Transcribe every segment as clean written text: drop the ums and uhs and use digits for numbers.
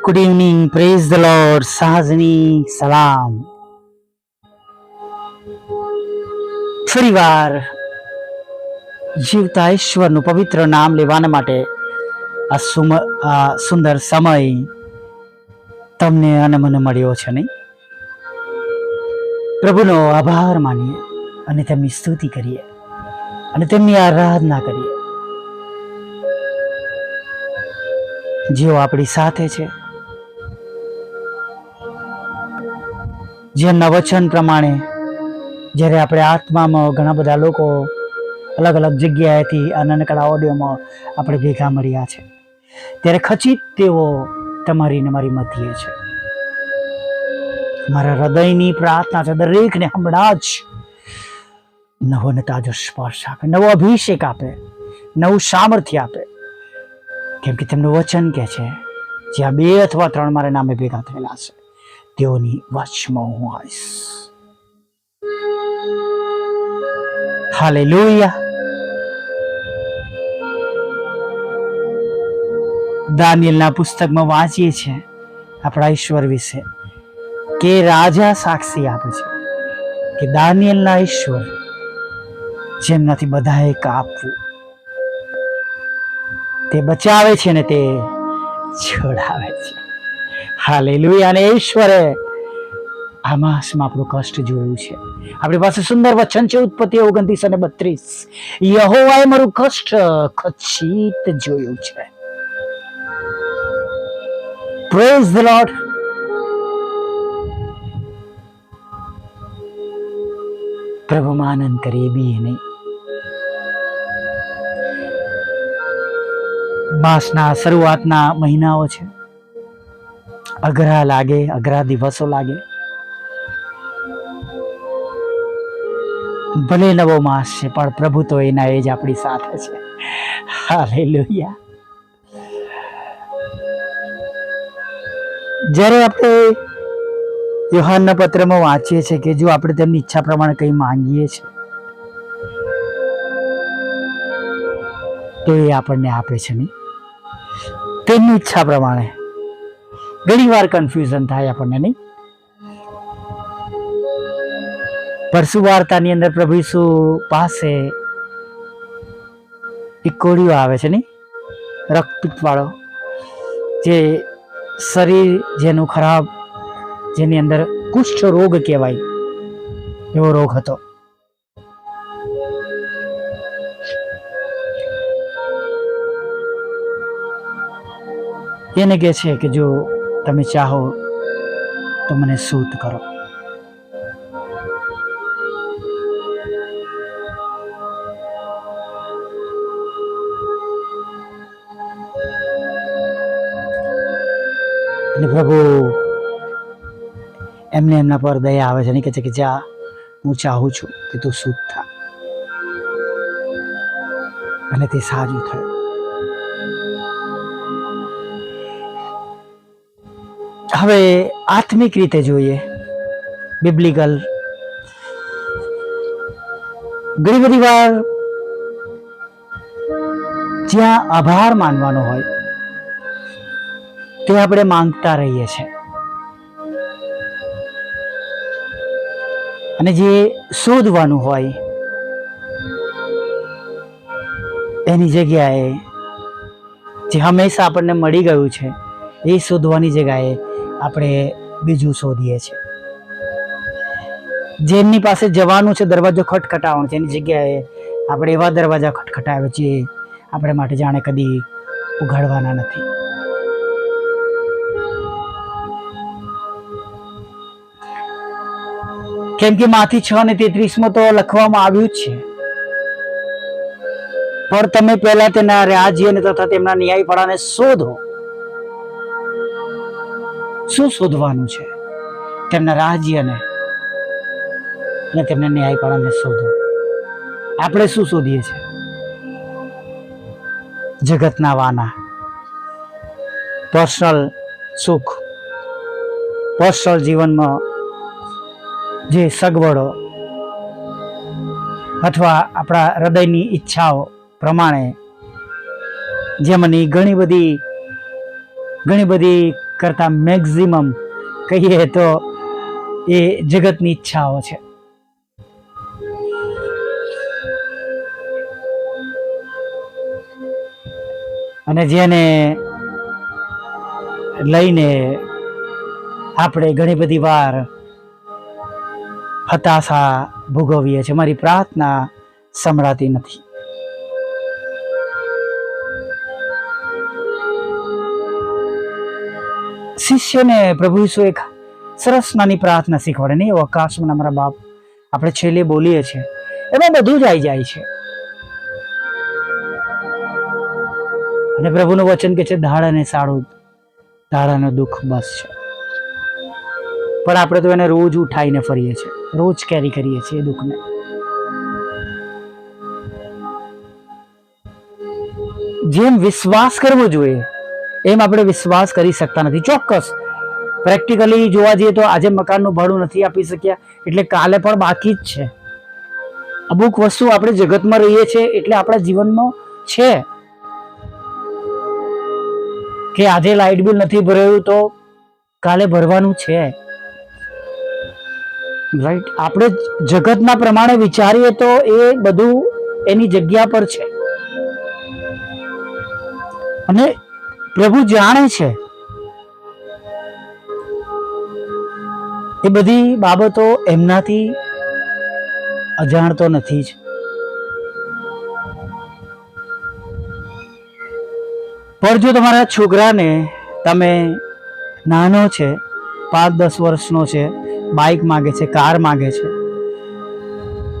Good evening, praise the lord, સાંજની સલામ. ફરીવાર જીવતા ઈશ્વરનું પવિત્ર નામ લેવાના માટે આ સુંદર સમય તમને અને મને મળ્યો છે નહીં? પ્રભુનો આભાર માનીએ અને તેમની સ્તુતિ કરીએ અને તેમની આરાધના કરીએ. જેઓ આપણી સાથે છે, જેમના વચન પ્રમાણે જ્યારે આપણે આત્મામાં ઘણા બધા લોકો અલગ અલગ જગ્યાએથી આ નાનકડા ઓડિયોમાં આપણે ભેગા મળ્યા છે, ત્યારે ખચિત તેઓ તમારી ને મારી મધ્યે છે. મારા હૃદયની પ્રાર્થના છે, દરેકને હમણાં જ નવો ને તાજો સ્પર્શ આપે, નવો અભિષેક આપે, નવું સામર્થ્ય આપે. કેમ કે તેમનું વચન કહે છે, જ્યાં 2 અથવા 3 મારા નામે ભેગા થયેલા છે તેઓની વચમાં હું આવીશ. હાલેલુયા. દાનિયેલના પુસ્તકમાં વાંચીએ છીએ આપણા ઈશ્વર વિશે કે રાજા સાક્ષી આપે છે કે દાનિયેલના ઈશ્વર જેમનાથી બધાએ કાપવું, તે બચાવે છે ને તે છોડાવે છે. હાલેલુયા. અને ઈશ્વરે આ માસમાં આપણું કષ્ટ જોયું છે. આપણી પાસે સુંદર વચન છે, ઉત્પત્તિ 29 અને 32. યહોવાએ મારું કષ્ટ ખચિત જોયું છે. Praise the Lord. પ્રભુમાં આનંદ કરીએ બી નહીં. માસના શરૂઆતના મહિનાઓ છે, અઘરા લાગે, અઘરા દિવસો લાગે. ભલે નવો માસ છે પણ પ્રભુ તો એના એ જ આપણી સાથે છે. હાલેલુયા. જ્યારે આપણે યોહાનના પત્રમાં વાંચીએ છીએ કે જો આપણે તેમની ઈચ્છા પ્રમાણે કંઈ માંગીએ છીએ તો એ આપણને આપે છે નહીં? તેમની ઈચ્છા પ્રમાણે. ઘણી વાર કન્ફ્યુઝન થાય આપણને નહીં? પરસુ વાર્તાની અંદર પ્રભુ ઈસુ પાસે એક કોળીઓ આવે છે નહીં, રક્તપિત્ત વાળો, જે શરીર જેનું ખરાબ, જેની અંદર કુષ્ઠ રોગ કહેવાય એવો રોગ હતો. એને કહે છે કે જો તમે ચાહો તો મને શુદ્ધ કરો. અને પ્રભુ એમને એમના પર દયા આવે છે અને કહે છે કે જા, હું ચાહું છું કે તું શુદ્ધ થા. અને તે સાજું થયું. હવે આત્મિક રીતે જોઈએ, બિબ્લિકલ, ઘણી બધી વાર જ્યાં આભાર માનવાનો હોય તે આપણે માંગતા રહીએ છીએ, અને જે શોધવાનું હોય એની જગ્યાએ જે હંમેશા આપણને મળી ગયું છે એ શોધવાની જગ્યાએ આપણે બીજું શોધીએ છીએ. જેમની પાસે જવાનું છે, દરવાજો ખટખટાવવાનો છે, એની જગ્યાએ આપણે એવા દરવાજા ખટખટાવે છે આપણે માટે જાણે કદી ઉઘાડવાના નથી. કેમ કે માથી 6:33 તો લખવામાં આવ્યું જ છે, પણ તમે પહેલા તેના રાજ્યને તથા તેમના ન્યાયપણાને શોધો. શું શોધવાનું છે? તેમના રાજ્યને અને તેમના ન્યાયપણાને શોધો. આપણે શું શોધીએ છીએ? જગતના વાના, પર્સનલ સુખ, પર્સનલ જીવનમાં જે સગવડો અથવા આપણા હૃદયની ઈચ્છાઓ પ્રમાણે જેમની ઘણી બધી કરતા મેક્સિમમ કહીએ તો એ જગતની ઈચ્છાઓ છે. અને જેને લઈને આપણે ઘણી બધી વાર હતાશા ભોગવીએ છીએ. મારી પ્રાર્થના સંભળાતી નથી. શિષ્યને પ્રભુ ઈસુ એક સરસ નાની પ્રાર્થના શીખવાડે નહીં, અવકાશમાં અમારા બાપ આપણે છેલ્લે બોલીએ છીએ, એમાં બધું જ આવી જાય છે. અને પ્રભુનું વચન કે છે દાડાને સાડું, દાડાનો દુઃખ બસ છે. પણ આપણે તો એને રોજ ઉઠાઈને ફરીએ છીએ, રોજ કેરી કરીએ છીએ એ દુઃખને. જેમ વિશ્વાસ કરવો જોઈએ એમ આપણે વિશ્વાસ કરી શકતા નથી. ચોક્કસ પ્રેક્ટિકલી જોવા જઈએ તો આજે મકાનનું ભાડું નથી આપી શક્યા એટલે કાલે પણ બાકી જ છે. અમુક વસ્તુ આપણે જગતમાં રહીએ છીએ એટલે આપણા જીવનમાં છે કે આજે લાઇટ બિલ નથી ભરાયું તો કાલે ભરવાનું છે. રાઈટ? આપણે જગતના પ્રમાણે વિચારીએ તો એ બધું એની જગ્યા પર છે. અને પ્રભુ જાણે છે એ બધી બાબતો, એમનાથી અજાણતો નથી જ. પણ જો તમારા છોકરાને તમે નાનો છે, 5-10 વર્ષનો છે, બાઇક માગે છે, કાર માગે છે,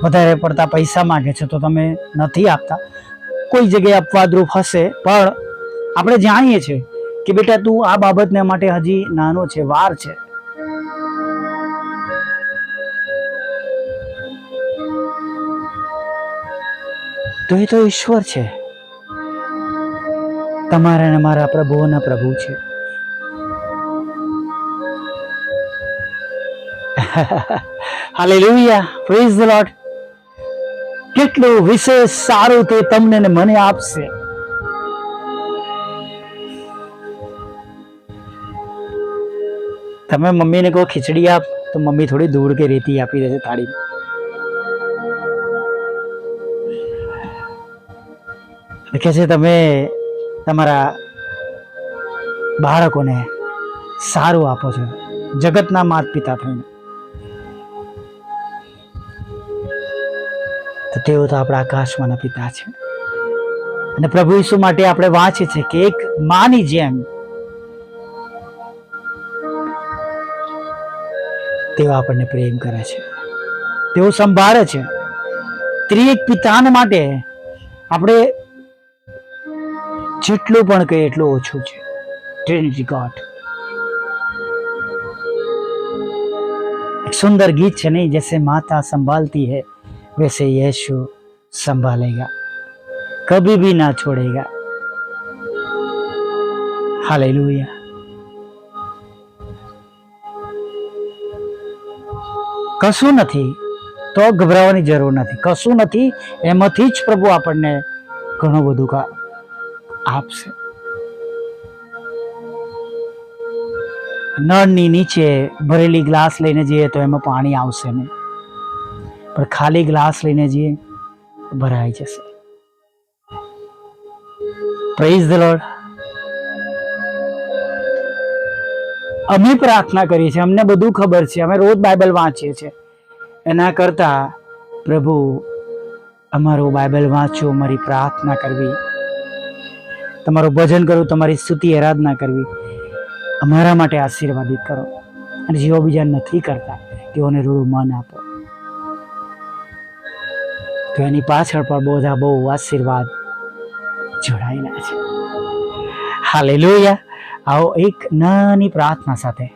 વધારે પડતા પૈસા માગે છે તો તમે નથી આપતા. કોઈ જગ્યાએ અપવાદરૂપ હશે, પણ આપણે જાણીએ છીએ કે બેટા તું આ બાબતને માટે હજી નાનો છે, વાર છે. તો એ તો ઈશ્વર છે, તમારા અને મારા પ્રભુઓના પ્રભુ છે. Hallelujah, praise the lord. કેટલું વિશેષ સારું તે તમને ને મને આપશે. તમે મમ્મીને કહો ખીચડી આપ તો મમ્મી થોડી દૂર કે રેતી આપી દેશે થાળી. કે છે તમે તમારા બાળકોને સારું આપો છો જગતના માતા પિતા થઈને, તો તેઓ તો આપણા આકાશમાંના પિતા છે. અને પ્રભુ ઈસુ માટે આપણે વાંચીએ છીએ કે એક માની જેમ તેઓ આપણને પ્રેમ કરે છે, તેઓ સંભાળે છે. ત્રિએક પિતાને માટે આપણે જેટલું પણ કહીએ એટલું ઓછું છે. Trinity God. એક સુંદર ગીત છે નહીં, જैसे माता संभालती है वैसे यीशु संभालेगा, कभी भी ना छोड़ेगा. हालेलुया. કશું નથી તો ગભરાવાની જરૂર નથી. કશું નથી એમાંથી જ પ્રભુ આપણને ઘણું બધું આપશે. નળની નીચે ભરેલી ગ્લાસ લઈને જઈએ તો એમાં પાણી આવશે નહીં, પણ ખાલી ગ્લાસ લઈને જઈએ ભરાઈ જશે. Praise the lord. અમે પ્રાર્થના કરીએ છીએ, અમને બધું ખબર છે, અમે રોજ બાઇબલ વાંચીએ છીએ. એના કરતા પ્રભુ અમારું બાઇબલ વાંચવું, અમારી પ્રાર્થના કરવી, તમારું ભજન કરવું, તમારી સ્તુતિ આરાધના કરવી અમારા માટે આશીર્વાદિત કરો. અને જેઓ બીજા નથી કરતા તેઓને રૂડું મન આપો, તો એની પાછળ પણ બધા બહુ આશીર્વાદ જોડાયેલા છે. હાલેલુયા. આવો એક નાની પ્રાર્થના સાથે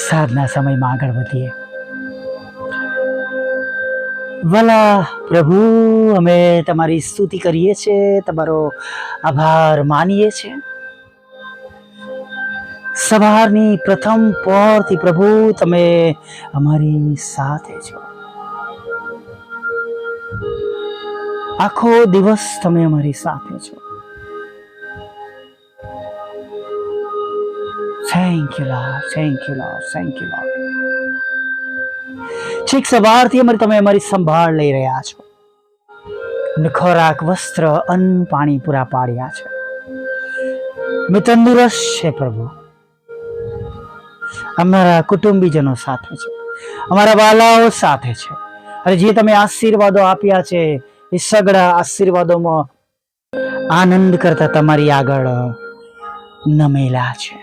સાધના સમયમાં આગળ વધીએ. વાલા પ્રભુ, અમે તમારી સ્તુતિ કરીએ છીએ, તમારો આભાર માનીએ છીએ. સવારની પ્રથમ પહોરથી પ્રભુ તમે અમારી સાથે છો. આખો દિવસ તમે અમારી સાથે છો. Thank you lord, thank you lord, thank you lord. છેક સવારથી તમે અમારી સંભાળ લઈ રહ્યા છો અને ખોરાક, વસ્ત્ર, અન્ન, પાણી પૂરા પાડ્યા છે. અમે તંદુરસ્ત છે પ્રભુ. અમારા કુટુંબીજનો સાથે છે, અમારા વાલાઓ સાથે છે. અને જે તમે આશીર્વાદો આપ્યા છે એ સગળા આશીર્વાદોમાં આનંદ કરતા તમારી આગળ નમેલા છે.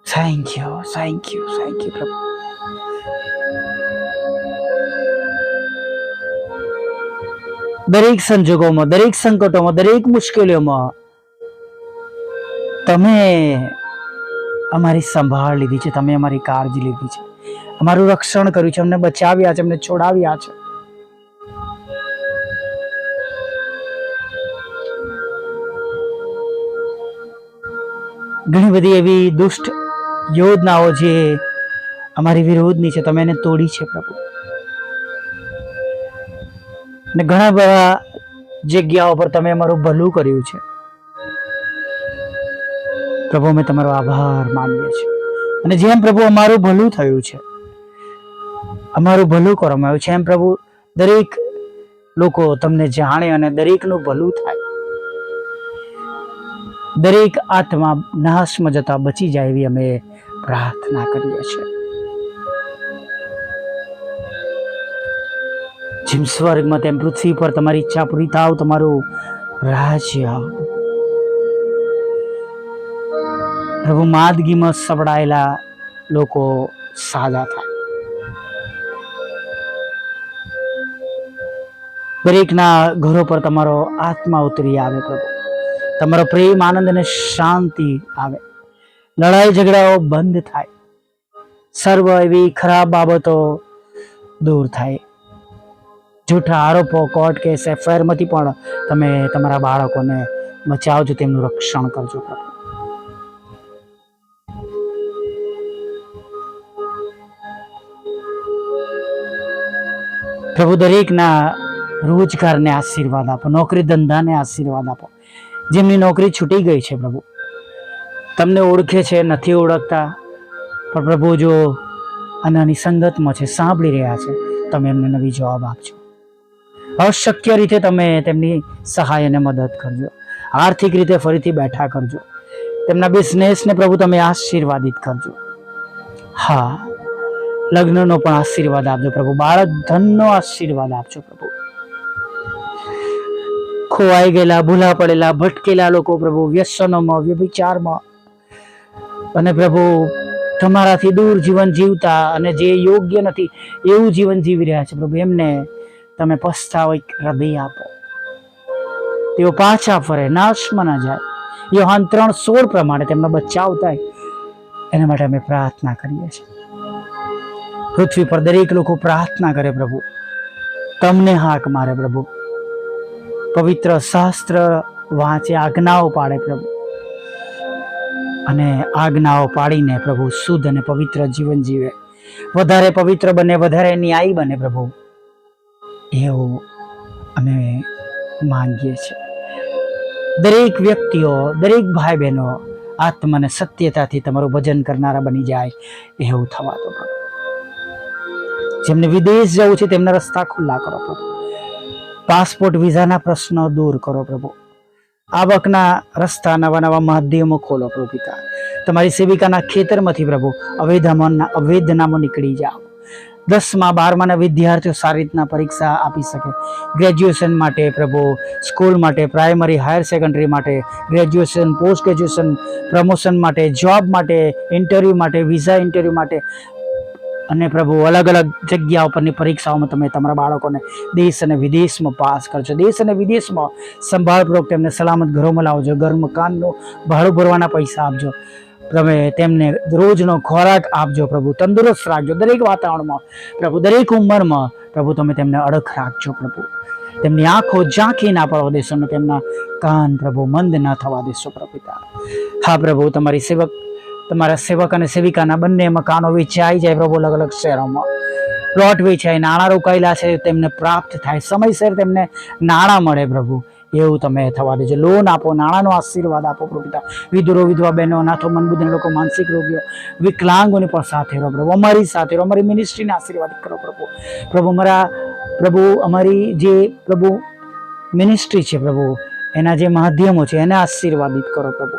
Thank you, thank you, thank you પ્રભુ. દરેક સંજોગોમાં, દરેક સંકટોમાં, દરેક મુશ્કેલીઓમાં તમે અમારી સંભાળ લીધી છે, તમે અમારી કાળજી લીધી છે, અમારું રક્ષણ કર્યું છે, અમને બચાવ્યા છે, અમને છોડાવ્યા છે. ઘણી બધી એવી દુષ્ટ યોજનાઓ જે અમારી વિરોધની છે, તમે એને તોડી છે પ્રભુ. અને ઘણા બધા જગ્યાઓ પર તમે અમારું ભલું કર્યું છે પ્રભુ. અમે તમારો આભાર માનીએ છીએ. અને જેમ પ્રભુ અમારું ભલું થયું છે, અમારું ભલું કરવામાં આવ્યું છે, એમ પ્રભુ દરેક લોકો તમને જાણે અને દરેકનું ભલું થાય, દરેક આત્મા નાશમાં જતા બચી જાય એવી અમે પ્રાર્થના કરીએ છીએ. જેમ સ્વર્ગમાં તેમ પૃથ્વી પર તમારી ઈચ્છા પૂરી થાવ, તમારું રાજ્ય આવ પ્રભુ. માંદગીમાં સપડાયેલા લોકો સાજા થાય, દરેકના ઘરો પર તમારો આત્મા ઉતરી આવે પ્રભુ. તમારો પ્રેમ, આનંદ અને શાંતિ આવે. લડાઈ ઝઘડાઓ બંધ થાય, સર્વ એવી ખરાબ બાબતો દૂર થાય. જૂઠા આરોપો, કોર્ટ કેસ, એફઆઈઆર માંથી પણ તમે તમારા બાળકોને બચાવજો, તેમનું રક્ષણ કરજો પ્રભુ. પ્રભુ દરેકના રોજગારને આશીર્વાદ આપો, નોકરી ધંધાને આશીર્વાદ આપો. જેમની નોકરી છૂટી ગઈ છે પ્રભુ, તમને ઓળખે છે, નથી ઓળખતા, પણ પ્રભુ જો આનાની સંગતમાં છે, સાંભળી રહ્યા છે, તમે એમને નવી જવાબ આપજો. અશક્ય રીતે તમે તેમની સહાય અને મદદ કરજો. આર્થિક રીતે ફરીથી બેઠા કરજો. તેમના બિઝનેસને પ્રભુ તમે આશીર્વાદિત કરજો. હા, લગ્નનો પણ આશીર્વાદ આપજો પ્રભુ. બાળક ધનનો આશીર્વાદ આપજો પ્રભુ. ખોવાઈ ગયેલા, ભૂલા પડેલા, ભટકેલા લોકો પ્રભુ, વ્યસનોમાં, વ્યભિચારમાં અને પ્રભુ તમારાથી દૂર જીવન જીવતા અને જે યોગ્ય નથી એવું જીવન જીવી રહ્યા છે પ્રભુ, એમને તમે પસ્તાવો હૃદય આપો. તેઓ પાછા ફરે, નાશમાં ના જાય. યોહાન 3:16 પ્રમાણે તેમનો બચાવ થાય, એના માટે અમે પ્રાર્થના કરીએ છીએ. પૃથ્વી પર દરેક લોકો પ્રાર્થના કરે પ્રભુ, તમને હાક મારે પ્રભુ, પવિત્ર શાસ્ત્ર વાંચે, આજ્ઞાઓ પાડે પ્રભુ, અને આજ્ઞાઓ પાડીને પ્રભુ શુદ્ધ અને પવિત્ર જીવન જીવે, વધારે પવિત્ર બને, વધારે ન્યાયી બને પ્રભુ, એવું અમે માંગીએ છીએ. દરેક વ્યક્તિઓ, દરેક ભાઈ બહેનો આત્માને સત્યતાથી તમારું ભજન કરનારા બની જાય એવું થવા દો પ્રભુ. જેમને વિદેશ જવું છે તેમના રસ્તા ખુલ્લા કરો પ્રભુ. પાસપોર્ટ વિઝાના પ્રશ્નો દૂર કરો પ્રભુ. આવકના રસ્તા, નવા નવા માધ્યમો ખોલો પ્રભુ પિતા. તમારી સેવિકાના ખેતરમાંથી પ્રભુ અવેદનામાં નીકળી જાઓ. 10મા 12માના વિદ્યાર્થીઓ સારી રીતના પરીક્ષા આપી શકે. ગ્રેજ્યુએશન માટે પ્રભુ, સ્કૂલ માટે, પ્રાઇમરી, હાયર સેકન્ડરી માટે, ગ્રેજ્યુએશન, પોસ્ટ ગ્રેજ્યુએશન, પ્રમોશન માટે, જોબ માટે, ઇન્ટરવ્યૂ માટે, વિઝા ઇન્ટરવ્યૂ માટે અને પ્રભુ અલગ અલગ જગ્યાઓ પરની પરીક્ષાઓમાં તમે તમારા બાળકોને દેશ અને વિદેશમાં પાસ કરજો. દેશ અને વિદેશમાં સંભાળપૂર્વક તેમને સલામત ઘરોમાં લાવજો. ઘર મકાનનું ભાડું ભરવાના પૈસા આપજો. તમે તેમને રોજનો ખોરાક આપજો પ્રભુ. તંદુરસ્ત રાખજો દરેક વાતાવરણમાં પ્રભુ, દરેક ઉંમરમાં પ્રભુ. તમે તેમને અડગ રાખજો પ્રભુ. તેમની આંખો ઝાંખી ના પડવા દેશો અને તેમના કાન પ્રભુ મંદ ના થવા દેશો પ્રભુ. હા પ્રભુ, તમારા સેવક અને સેવિકાના બંને મકાનો વેચાઈ જાય પ્રભુ. અલગ અલગ શહેરોમાં પ્લોટ વેચાય, નાણાં રોકાયેલા છે તેમને પ્રાપ્ત થાય, સમયસર તેમને નાણાં મળે પ્રભુ, એવું તમે થવા દેજો. લોન આપો, નાણાંનો આશીર્વાદ આપો પ્રભુ પિતા. વિધુરો, વિધવા બહેનો, અનાથો, મનબુદ્ધિના લોકો, માનસિક રોગીઓ, વિકલાંગોની પણ સાથે રહો પ્રભુ. અમારી સાથે રહો, અમારી મિનિસ્ટ્રીને આશીર્વાદ કરો પ્રભુ. પ્રભુ અમારી જે પ્રભુ મિનિસ્ટ્રી છે પ્રભુ, એના જે માધ્યમો છે એને આશીર્વાદિત કરો પ્રભુ.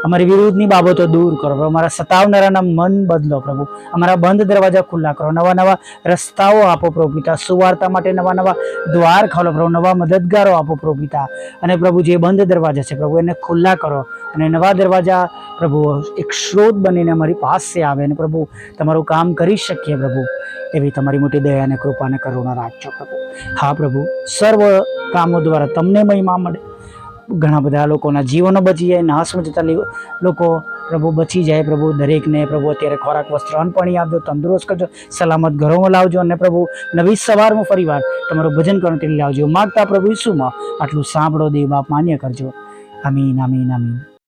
અમારી વિરુદ્ધની બાબતો દૂર કરો પ્રભુ. અમારા સતાવનારાના મન બદલો પ્રભુ. અમારા બંધ દરવાજા ખુલ્લા કરો. નવા નવા રસ્તાઓ આપો પ્રભુ પિતા. સુવાર્તા માટે નવા નવા દ્વાર ખોલો પ્રભુ. નવા મદદગારો આપો પ્રભુ પિતા. અને પ્રભુ જે બંધ દરવાજા છે પ્રભુ એને ખુલ્લા કરો, અને નવા દરવાજા પ્રભુ એક સ્ત્રોત બનીને અમારી પાસે આવે અને પ્રભુ તમારું કામ કરી શકીએ પ્રભુ. એવી તમારી મોટી દયા અને કૃપા અને કરુણા રાખજો પ્રભુ. હા પ્રભુ, સર્વ કામો દ્વારા તમને મહિમા મળે. ઘણા બધા લોકોના જીવનો બચી જાય, નાશમાં જતા લોકો પ્રભુ બચી જાય પ્રભુ. દરેકને પ્રભુ અત્યારે ખોરાક, વસ્ત્ર, અન્ન પાણી આપજો, તંદુરસ્ત કરજો, સલામત ઘરોમાં લાવજો, અને પ્રભુ નવી સવારમાં ફરીવાર તમારું ભજન કરવાનું તે લાવજો. માગતા પ્રભુ ઈસુમાં આટલું સાંભળો દેવ બાપ, માન્ય કરજો. આમીન, આમીન, આમીન.